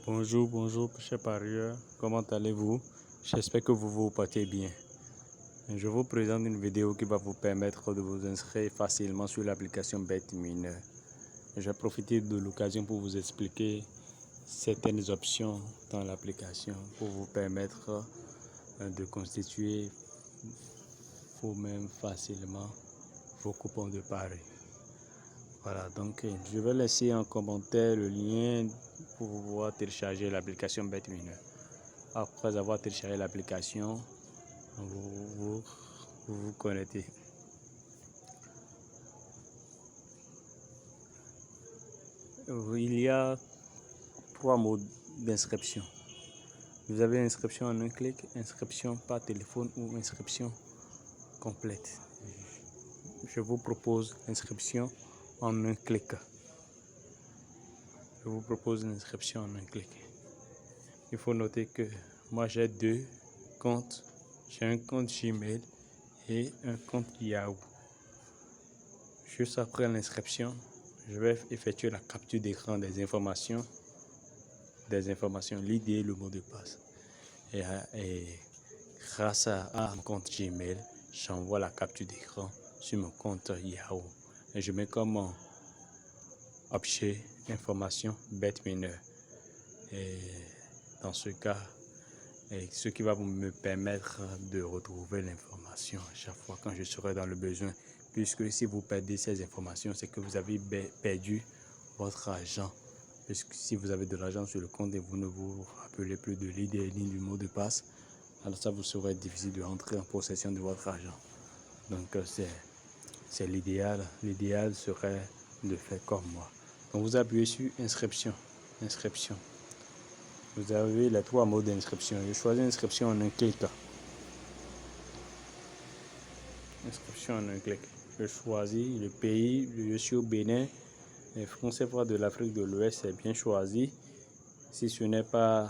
Bonjour, chers parieurs, comment allez-vous? J'espère que vous vous portez bien. Je vous présente une vidéo qui va vous permettre de vous inscrire facilement sur l'application BetMineur. Je vais profiter de l'occasion pour vous expliquer certaines options dans l'application pour vous permettre de constituer vous-même facilement vos coupons de paris. Voilà, donc je vais laisser en commentaire le lien pour pouvoir télécharger l'application BetMineur. Après avoir téléchargé l'application, vous connectez. Il y a 3 modes d'inscription. Vous avez inscription en un clic, inscription par téléphone ou inscription complète. Je vous propose l'inscription en un clic. Je vous propose l'inscription en un clic. Il faut noter que moi j'ai 2 comptes. J'ai un compte Gmail et un compte Yahoo. Juste après l'inscription, je vais effectuer la capture d'écran des informations, l'ID et le mot de passe. Et grâce à mon compte Gmail, j'envoie la capture d'écran sur mon compte Yahoo. Et je mets comme objet information BetMineur. Et dans ce cas, ce qui va me permettre de retrouver l'information à chaque fois quand je serai dans le besoin. Puisque si vous perdez ces informations, c'est que vous avez perdu votre argent. Puisque si vous avez de l'argent sur le compte et vous ne vous rappelez plus de l'ID ni du mot de passe, alors ça vous serait difficile de rentrer en possession de votre argent. Donc c'est l'idéal. L'idéal serait de faire comme moi. Donc vous appuyez sur inscription. Vous avez les 3 modes d'inscription. Je choisis inscription en un clic. Inscription en un clic. Je choisis le pays. Je suis au Bénin. Les francs CFA de l'Afrique de l'Ouest, c'est bien choisi. Si ce n'est pas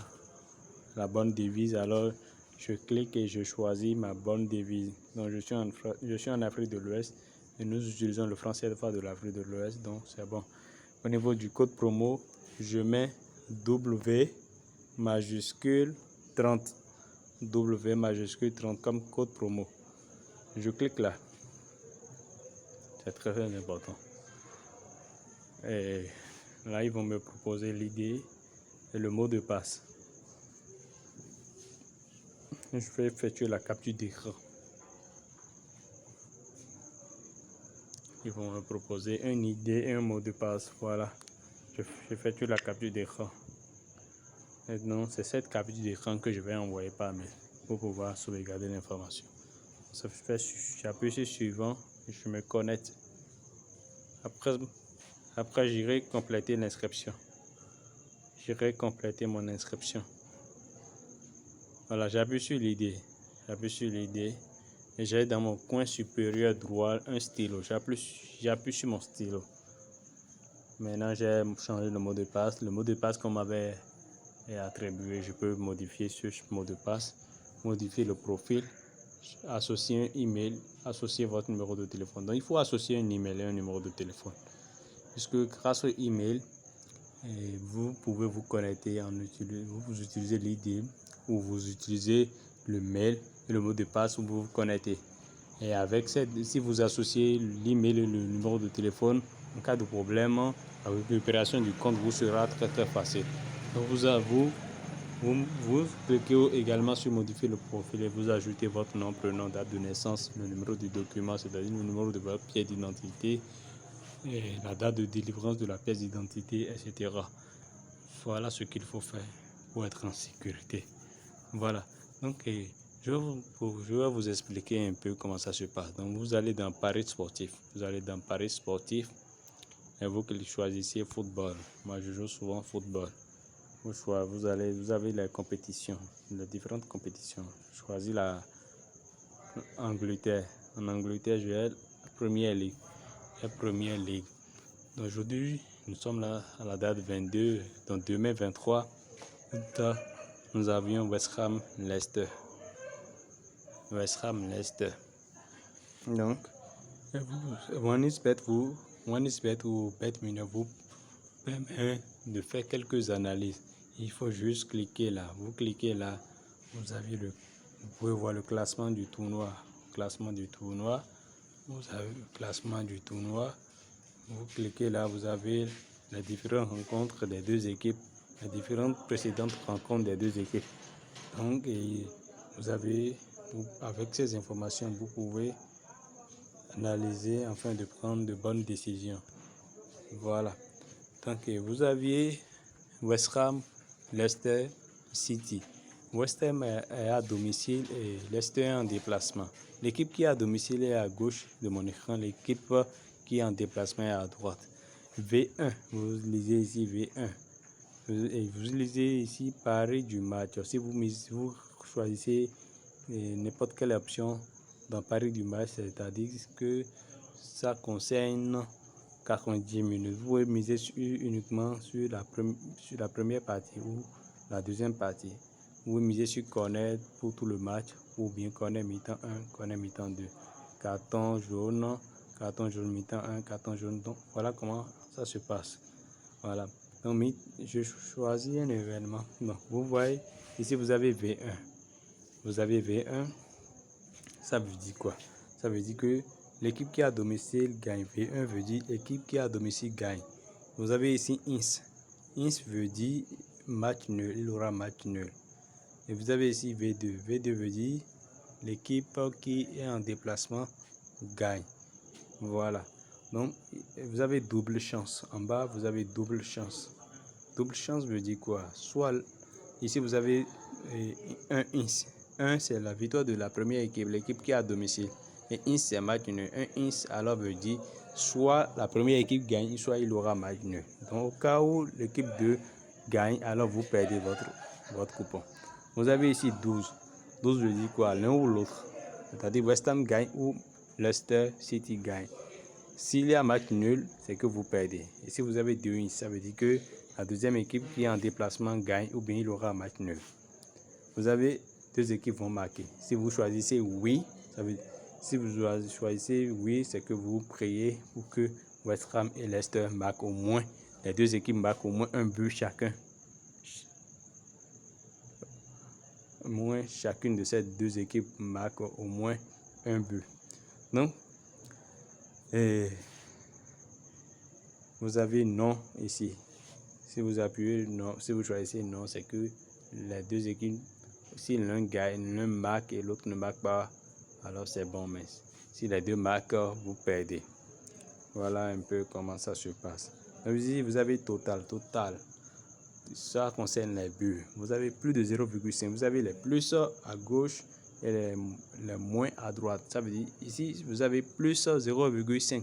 la bonne devise, alors je clique et je choisis ma bonne devise. Donc je suis en Afrique de l'Ouest et nous utilisons le franc CFA de l'Afrique de l'Ouest, donc c'est bon. Au niveau du code promo, je mets W majuscule 30. W majuscule 30 comme code promo. Je clique là. C'est très important. Et là, ils vont me proposer l'ID et le mot de passe. Je vais effectuer la capture d'écran. Ils vont me proposer un ID et un mot de passe. Voilà. J'effectue la capture d'écran. Maintenant, c'est cette capture d'écran que je vais envoyer par mail pour pouvoir sauvegarder l'information. J'appuie sur suivant et je me connecte. Après j'irai compléter l'inscription. J'irai compléter mon inscription. Voilà, j'appuie sur l'ID. Et j'ai dans mon coin supérieur droit un stylo. J'appuie sur mon stylo. Maintenant, j'ai changé le mot de passe. Le mot de passe qu'on m'avait attribué, je peux modifier ce mot de passe, modifier le profil, associer un email, associer votre numéro de téléphone. Donc, il faut associer un email et un numéro de téléphone. Puisque grâce au email, vous pouvez vous connecter vous utilisez l'ID ou vous utilisez le mail et le mot de passe où vous vous connectez. Et avec si vous associez l'email et le numéro de téléphone, en cas de problème, la récupération du compte vous sera très facile. Donc vous cliquez également sur modifier le profil et vous ajoutez votre nom, prénom, date de naissance, le numéro du document, c'est-à-dire le numéro de votre pièce d'identité, et la date de délivrance de la pièce d'identité, etc. Voilà ce qu'il faut faire pour être en sécurité. Voilà. Donc, je vais vous expliquer un peu comment ça se passe. Donc, vous allez dans Paris sportif. Et vous choisissez football. Moi, je joue souvent football. Vous avez les compétitions, les différentes compétitions. Je choisis la Angleterre. En Angleterre, je vais la Premier League. Aujourd'hui, nous sommes là à la date 22, donc demain 23 août, nous avions West Ham Leicester. Donc, OneXBet ou BetMineur vous permet de faire quelques analyses. Il faut juste cliquer là. Vous cliquez là, vous pouvez voir le classement du tournoi. Vous avez le classement du tournoi. Vous cliquez là, vous avez les différentes rencontres des deux équipes, les différentes précédentes rencontres des deux équipes. Donc, avec ces informations, vous pouvez analyser afin de prendre de bonnes décisions. Voilà. Donc, vous aviez West Ham, Leicester City. West Ham est à domicile et Leicester est en déplacement. L'équipe qui est à domicile est à gauche de mon écran. L'équipe qui est en déplacement est à droite. V1, vous lisez ici V1. Vous lisez ici pari du match. Si vous choisissez n'importe quelle option dans pari du match, c'est-à-dire que ça concerne 90 minutes. Vous pouvez miser uniquement sur la première partie ou la deuxième partie. Vous pouvez miser sur corner pour tout le match ou bien corner mi-temps 1, corner mi-temps 2. Carton jaune mi-temps 1, carton jaune. Donc voilà comment ça se passe. Voilà. Donc je choisis un événement. Donc vous voyez ici vous avez V1. Vous avez V1. Ça veut dire quoi? Ça veut dire que l'équipe qui est à domicile gagne. V1 veut dire l'équipe qui est à domicile gagne. Vous avez ici INS. INS veut dire match nul. Il aura match nul. Et vous avez ici V2. V2 veut dire l'équipe qui est en déplacement gagne. Voilà. Donc, vous avez double chance. En bas, vous avez double chance. Double chance veut dire quoi? Soit ici, vous avez un INS. 1, c'est la victoire de la première équipe, l'équipe qui est à domicile. Et INS, c'est match nul. Un INS, alors veut dire soit la première équipe gagne, soit il aura match nul. Donc, au cas où l'équipe 2 gagne, alors vous perdez votre coupon. Vous avez ici 12. 12 veut dire quoi? L'un ou l'autre. C'est-à-dire West Ham gagne ou Leicester City gagne. S'il y a match nul, c'est que vous perdez. Et si vous avez 2 INS, ça veut dire que la deuxième équipe qui est en déplacement gagne ou bien il aura match nul. Vous avez deux équipes vont marquer. Si vous choisissez oui, c'est que vous priez pour que West Ham et Leicester marquent au moins, les deux équipes marquent au moins un but chacun. Au moins chacune de ces deux équipes marque au moins un but. Donc, vous avez non ici. Si vous appuyez non, si vous choisissez non, c'est que les deux équipes, si l'un gagne, l'un marque et l'autre ne marque pas, alors c'est bon. Mais si les deux marquent, vous perdez. Voilà un peu comment ça se passe. Donc ici, vous avez total. Ça concerne les buts. Vous avez plus de 0,5. Vous avez les plus à gauche et les moins à droite. Ça veut dire ici, vous avez plus 0,5.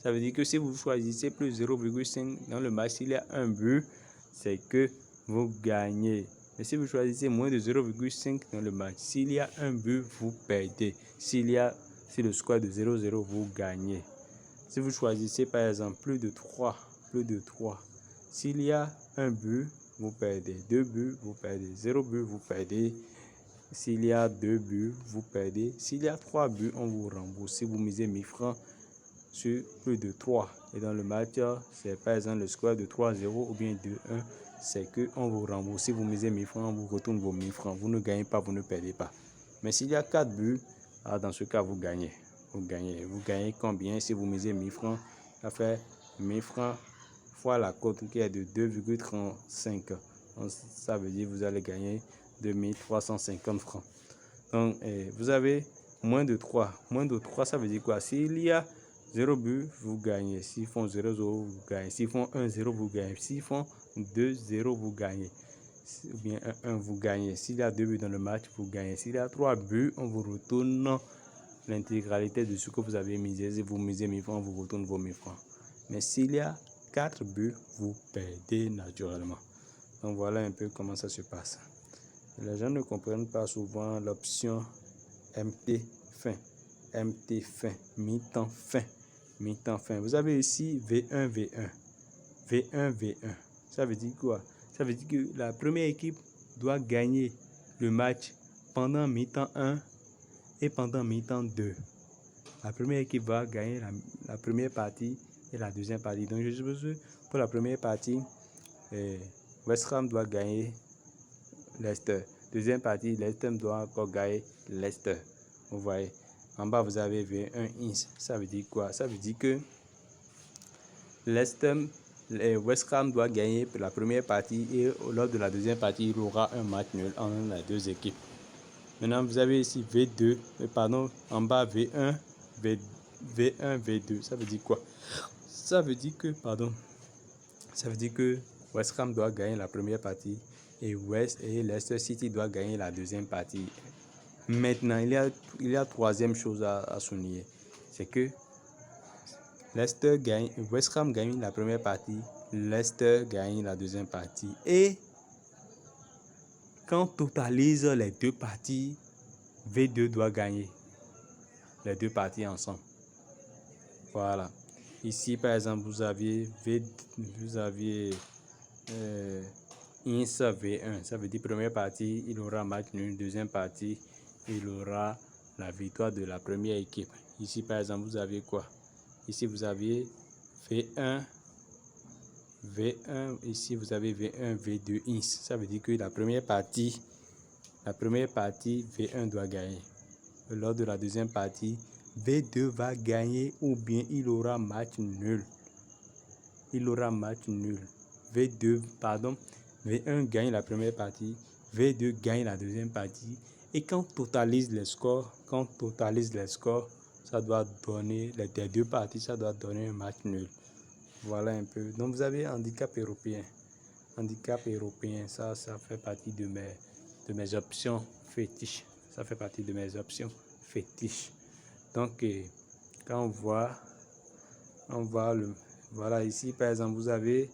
Ça veut dire que si vous choisissez plus 0,5 dans le match, s'il y a un but, c'est que vous gagnez. Mais si vous choisissez moins de 0,5 dans le match, s'il y a un but, vous perdez. Si le score est de 0,0, vous gagnez. Si vous choisissez par exemple plus de 3, s'il y a un but, vous perdez. 2 buts, vous perdez. 0 but, vous perdez. S'il y a 2 buts, vous perdez. S'il y a 3 buts, on vous rembourse. Si vous misez 1000 francs sur plus de 3 et dans le match, c'est par exemple le score de 3-0 ou bien 2-1, c'est qu'on vous rembourse. Si vous misez 1000 francs, on vous retourne vos 1000 francs. Vous ne gagnez pas, vous ne perdez pas. Mais s'il y a 4 buts, alors dans ce cas, vous gagnez. Vous gagnez combien? Si vous misez 1000 francs, ça fait 1000 francs fois la cote qui est de 2,35. Ça veut dire que vous allez gagner 2350 francs. Donc, vous avez moins de 3. Moins de 3, ça veut dire quoi? S'il y a 0 but, vous gagnez. S'ils font 0-0, vous gagnez. S'ils font 1-0, vous gagnez. S'ils font 2-0, vous gagnez. Ou bien 1-1, vous gagnez. S'il y a 2 buts dans le match, vous gagnez. S'il y a 3 buts, on vous retourne l'intégralité de ce que vous avez misé. Si vous misez 1000 francs, on vous retourne vos 1000 francs. Mais s'il y a 4 buts, vous perdez naturellement. Donc voilà un peu comment ça se passe. Les gens ne comprennent pas souvent l'option MT fin, mi-temps fin. Vous avez ici V1. Ça veut dire quoi? Ça veut dire que la première équipe doit gagner le match pendant mi-temps 1 et pendant mi-temps 2. La première équipe va gagner la première partie et la deuxième partie. Donc je suppose pour la première partie, West Ham doit gagner Leicester. Deuxième partie, Leicester doit encore gagner Leicester. Vous voyez, en bas vous avez V1 ins. Ça veut dire quoi? Ça veut dire que West Ham doit gagner pour la première partie et lors de la deuxième partie, il aura un match nul entre les deux équipes. Maintenant, vous avez ici V2, en bas V1, V1, V2. Ça veut dire quoi? Ça veut dire que West Ham doit gagner la première partie et Leicester City doit gagner la deuxième partie. Maintenant, il y a troisième chose à souligner. C'est que West Ham gagne la première partie, Leicester gagne la deuxième partie. Et quand on totalise les deux parties, V2 doit gagner les deux parties ensemble. Voilà. Ici, par exemple, vous aviez INSA V1. Ça veut dire première partie, il aura match nul. Deuxième partie, il aura la victoire de la première équipe. Ici, par exemple, vous avez quoi? Ici, vous avez V1. Ici, vous avez V1, V2, INS. Ça veut dire que la première partie, V1 doit gagner. Lors de la deuxième partie, V2 va gagner ou bien il aura match nul. V1 gagne la première partie, V2 gagne la deuxième partie. Et quand on totalise les scores, ça doit donner, les deux parties, ça doit donner un match nul. Voilà un peu. Donc vous avez handicap européen. Handicap européen, ça fait partie de mes options fétiches. Ça fait partie de mes options fétiches. Donc, quand on voit voilà ici, par exemple, vous avez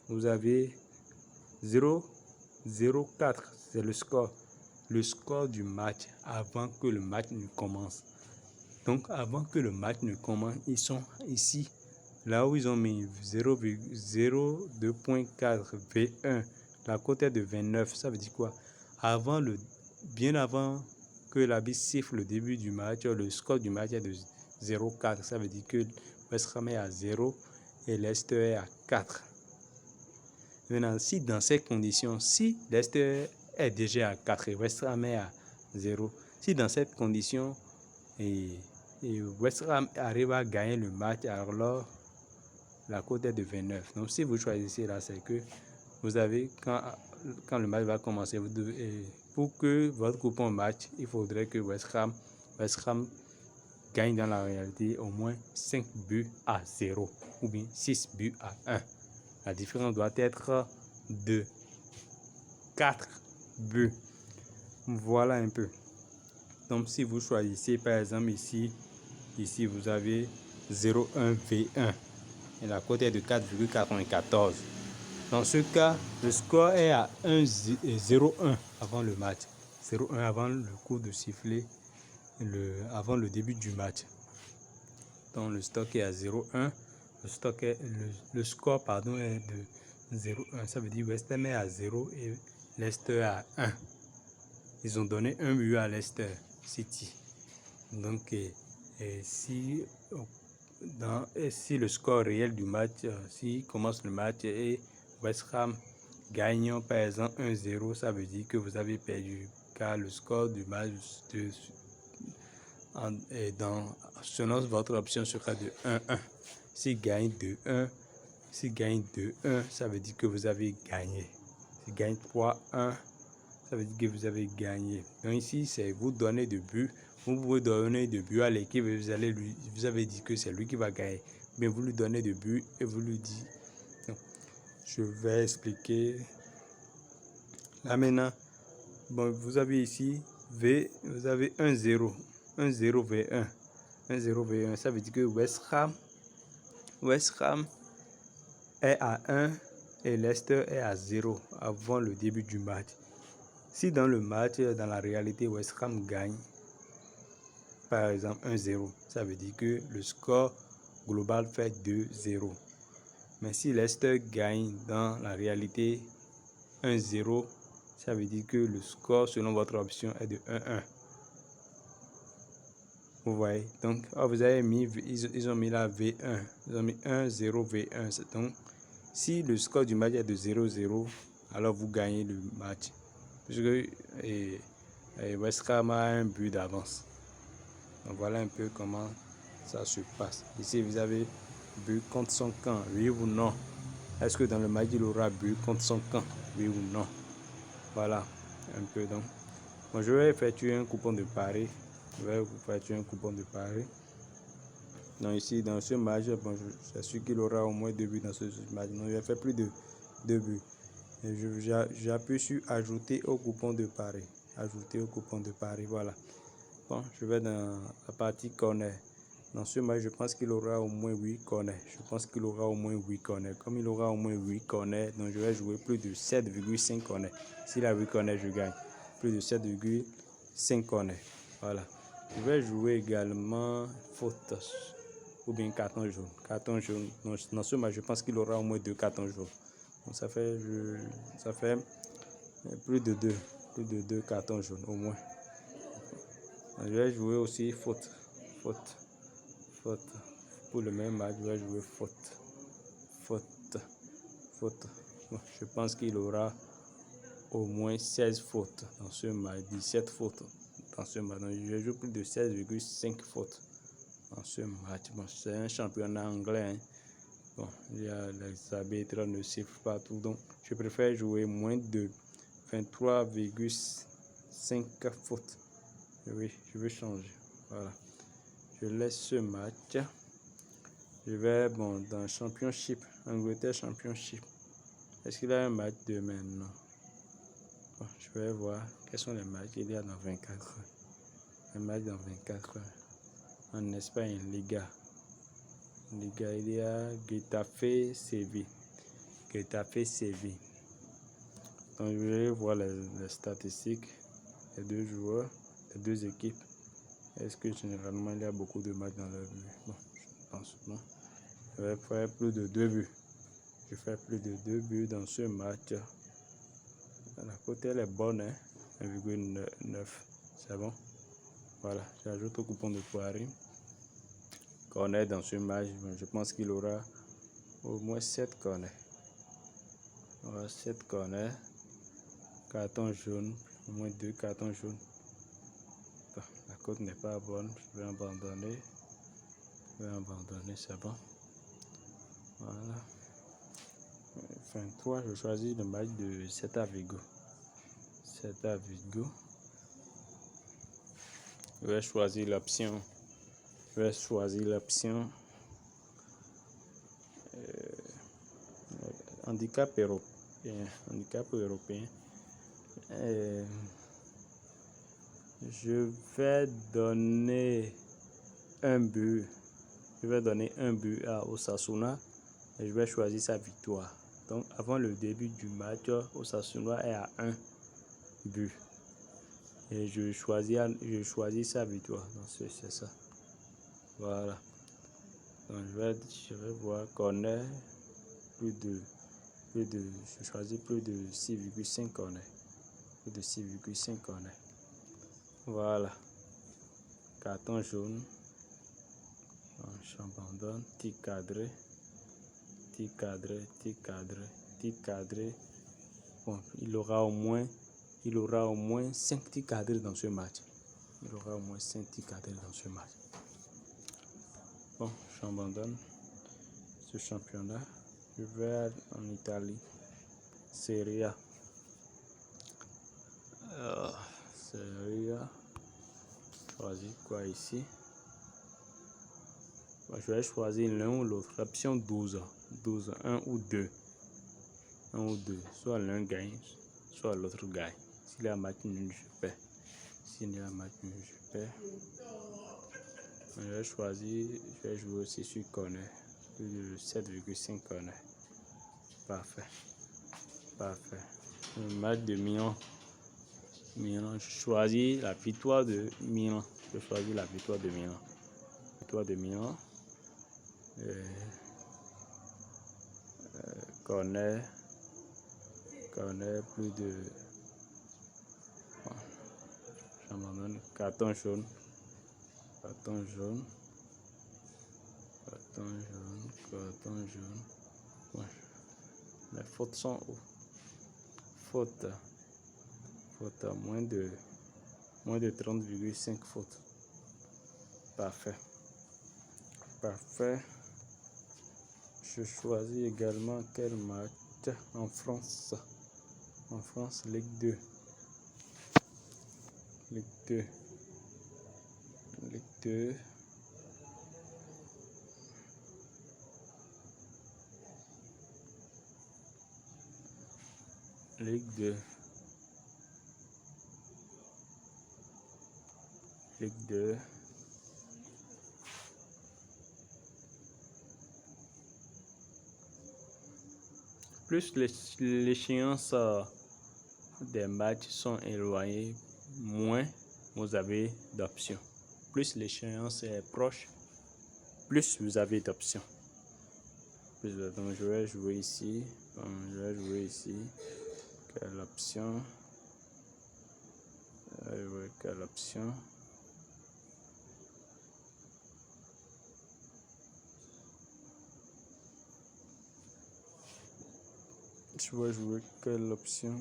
0,04, c'est le score du match avant que le match ne commence. Donc, avant que le match ne commence, ils sont ici, là où ils ont mis 0,02.4 V1. La cote est de 29. Ça veut dire quoi? Bien avant que l'arbitre siffle le début du match, le score du match est de 0,4. Ça veut dire que West Ham est à 0 et Leicester est à 4. Maintenant, si dans ces conditions, si Leicester est déjà à 4 et West Ham est à 0, si dans cette condition et West Ham arrive à gagner le match, alors la cote est de 29. Donc si vous choisissez là, c'est que vous avez, quand le match va commencer, pour que votre coupon match, il faudrait que West Ham gagne dans la réalité au moins 5 buts à 0 ou bien 6 buts à 1. La différence doit être de 4 buts. Voilà un peu. Donc si vous choisissez par exemple ici vous avez 0,1 V1 et la cote est de 4,94. Dans ce cas, le score est à 0,1 avant le match. 0,1 avant le coup de sifflet, avant le début du match. Donc le stock est à 0,1. Le score est de 0,1. Ça veut dire West Ham est à 0 et Leicester à 1. Ils ont donné un but à Leicester City. Donc si le score réel du match, si commence le match et West Ham gagne par exemple 1-0, ça veut dire que vous avez perdu, car le score du match selon votre option sera de 1-1. S'il gagne 2-1, ça veut dire que vous avez gagné. S'il gagne 3-1, ça veut dire que vous avez gagné. Donc ici, c'est vous donner de but. Vous pouvez donner de but à l'équipe et vous avez dit que c'est lui qui va gagner. Mais vous lui donnez de but et vous lui dites. Non. Je vais expliquer. Là maintenant, bon, vous avez ici vous avez 1-0. 1-0 V1. 1-0 V1. Ça veut dire que West Ham est à 1 et Leicester est à 0 avant le début du match. Si dans le match, dans la réalité, West Ham gagne, par exemple 1-0, ça veut dire que le score global fait 2-0. Mais si Leicester gagne dans la réalité 1-0, ça veut dire que le score selon votre option est de 1-1. Vous voyez, donc vous avez mis, ils ont mis la V1, ils ont mis 1-0 V1. Donc si le score du match est de 0-0, alors vous gagnez le match. Puisque West Ham a un but d'avance. Donc voilà un peu comment ça se passe. Ici, vous avez but contre son camp, oui ou non? Est-ce que dans le match, il aura but contre son camp, oui ou non? Voilà un peu donc. Bon, je vais effectuer un coupon de pari. Donc ici, dans ce match, bon, je suis sûr qu'il aura au moins 2 buts dans ce match. Donc, il a fait plus de 2 buts. J'appuie sur ajouter au coupon de pari. Ajouter au coupon de pari, voilà. Bon, je vais dans la partie corner. Dans ce match, je pense qu'il aura au moins 8 corners. Comme il aura au moins 8 corners, donc je vais jouer plus de 7,5 corners. S'il a 8 corners, je gagne. Plus de 7,5 corners. Voilà. Je vais jouer également faute ou bien carton jaune. Dans ce match, je pense qu'il aura au moins 2 cartons jaunes. Donc ça fait plus de 2 cartons jaunes au moins. Je vais jouer aussi faute. Pour le même match, je vais jouer faute. Bon, je pense qu'il aura au moins 16 fautes dans ce match, 17 fautes dans ce match. Donc, je joue plus de 16,5 fautes dans ce match. Bon, c'est un championnat anglais. Hein. Bon, les arbitres ne sifflent pas tout. Donc, je préfère jouer moins de 23,5 fautes. Oui, je vais changer. Voilà. Je laisse ce match. Je vais dans Championship, Angleterre Championship. Est-ce qu'il a un match demain? Non. Bon, je vais voir quels sont les matchs qu'il y a dans 24 heures. Un match dans 24 heures. En Espagne, Liga, il y a Getafe Séville. Donc, je vais voir les statistiques des deux joueurs, des deux équipes. Est-ce que généralement il y a beaucoup de matchs dans leur but? Bon, je pense non. Je vais faire plus de 2 buts. Je fais plus de 2 buts dans ce match. La cote elle est bonne, hein? 1,9. C'est bon. Voilà, j'ajoute au coupon de pari. Corner dans ce match, je pense qu'il aura au moins 7 corners. Voilà, 7 corners. Carton jaune, au moins 2 cartons jaunes. Bon, la cote n'est pas bonne, je vais abandonner. C'est bon. Voilà. 23, je choisis le match de 7 à Vigo. Je vais choisir l'option. Handicap européen. Je vais donner un but. À Osasuna et je vais choisir sa victoire. Donc avant le début du match, Osasuna est à 1 but. Et je choisis sa victoire. Donc c'est ça. Voilà. Donc je vais voir corner je choisis plus de 6,5 corner. Voilà. Carton jaune. J'abandonne. Tic cadré. Bon, il aura au moins 5 tirs cadrés dans ce match. Bon, j'abandonne ce championnat. Je vais en Italie. Serie A. Choisis quoi ici? Bon, je vais choisir l'un ou l'autre. Option 12, 1 ou 2. Soit l'un gagne, soit l'autre gagne. S'il y a un match nul, je perds. Je vais jouer aussi sur corner. Plus de 7,5 corner. Parfait. Le match de Milan. Je choisis la victoire de Milan. Corner plus de j'abandonne. Carton jaune. Ouais. Les fautes sont où? faute. Faute, moins de 30,5 fautes. Parfait. Parfait. Je choisis également quel match en France. En France, Ligue 2. Ligue 2. Ligue 2. Ligue 2. Ligue 2. Plus l'échéance des matchs sont éloignés, moins vous avez d'options. Plus l'échéance est proche, plus vous avez d'options. Donc je vais jouer ici. Quelle option? Quelle option? Je vais jouer quelle option?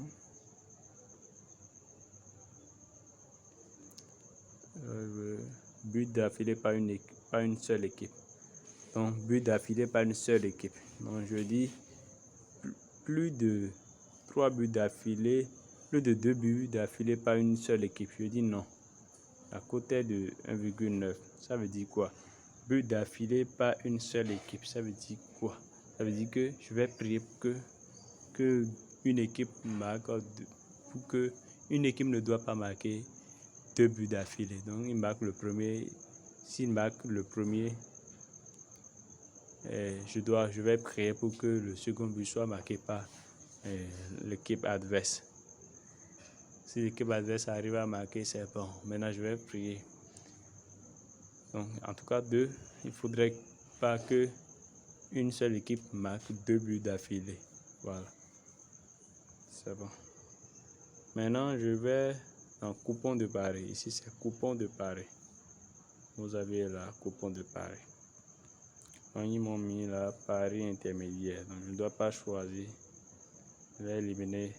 But d'affilée par une seule équipe. Donc, but d'affilée par une seule équipe. Donc, je dis plus de 3 buts d'affilée, plus de 2 buts d'affilée par une seule équipe. Je dis non. La cote est de 1,9. Ça veut dire quoi? But d'affilée par une seule équipe. Ça veut dire quoi? Ça veut dire que je vais prier pour que une équipe marque, pour que une équipe ne doit pas marquer 2 buts d'affilée. Donc, il marque le premier. S'il marque le premier, je vais prier pour que le second but soit marqué par l'équipe adverse. Si l'équipe adverse arrive à marquer, c'est bon. Maintenant, je vais prier. Donc, en tout cas, il ne faudrait pas que une seule équipe marque 2 buts d'affilée. Voilà. C'est bon. Maintenant, je vais dans coupon de pari. Ici, c'est coupon de pari. Vous avez là, coupon de pari. Donc, ils m'ont mis là, pari intermédiaire. Donc, je ne dois pas choisir. Je vais éliminer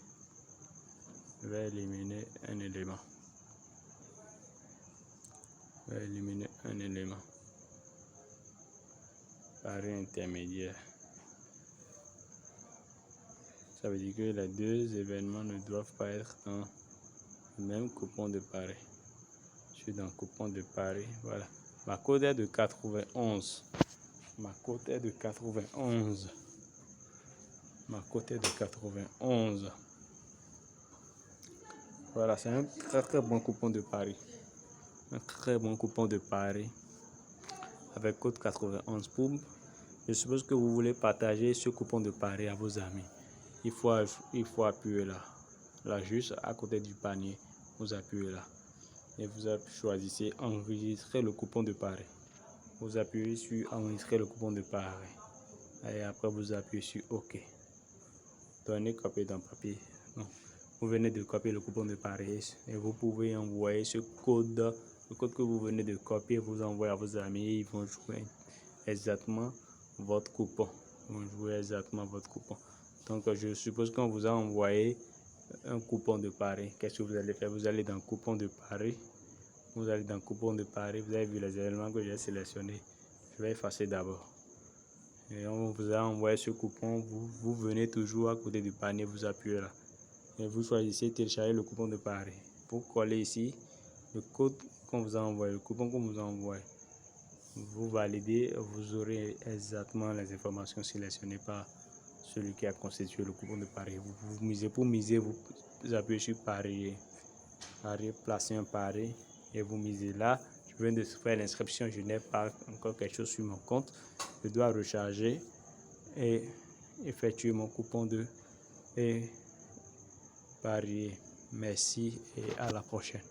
un élément. Pari intermédiaire. Ça veut dire que les deux événements ne doivent pas être dans le même coupon de pari. Je suis dans coupon de pari. Voilà. Ma cote est de 91. Ma cote est de 91. Ma cote est de 91. Voilà, c'est un très bon coupon de pari. Un très bon coupon de pari avec code 91. Je suppose que vous voulez partager ce coupon de pari à vos amis. Il faut appuyer là, juste à côté du panier. Vous appuyez là et vous choisissez enregistrer le coupon de pari. Vous appuyez sur enregistrer le coupon de pari et après vous appuyez sur OK. Donnez copier dans papier. Non. Vous venez de copier le coupon de pari et vous pouvez envoyer ce code. Le code que vous venez de copier, vous envoyez à vos amis. Ils vont jouer exactement votre coupon. Donc, je suppose qu'on vous a envoyé un coupon de pari. Qu'est-ce que vous allez faire? Vous allez dans coupon de pari. Vous allez dans coupon de pari. Vous avez vu les éléments que j'ai sélectionnés. Je vais effacer d'abord. Et on vous a envoyé ce coupon. Vous venez toujours à côté du panier. Vous appuyez là. Et vous choisissez télécharger le coupon de pari. Vous collez ici le code qu'on vous a envoyé, le coupon qu'on vous a envoyé. Vous validez, vous aurez exactement les informations sélectionnées par celui qui a constitué le coupon de pari. Vous misez, pour miser, vous appuyez sur parier, placer un pari et vous misez là. Je viens de faire l'inscription, je n'ai pas encore quelque chose sur mon compte. Je dois recharger et effectuer mon coupon de parier. Merci et à la prochaine.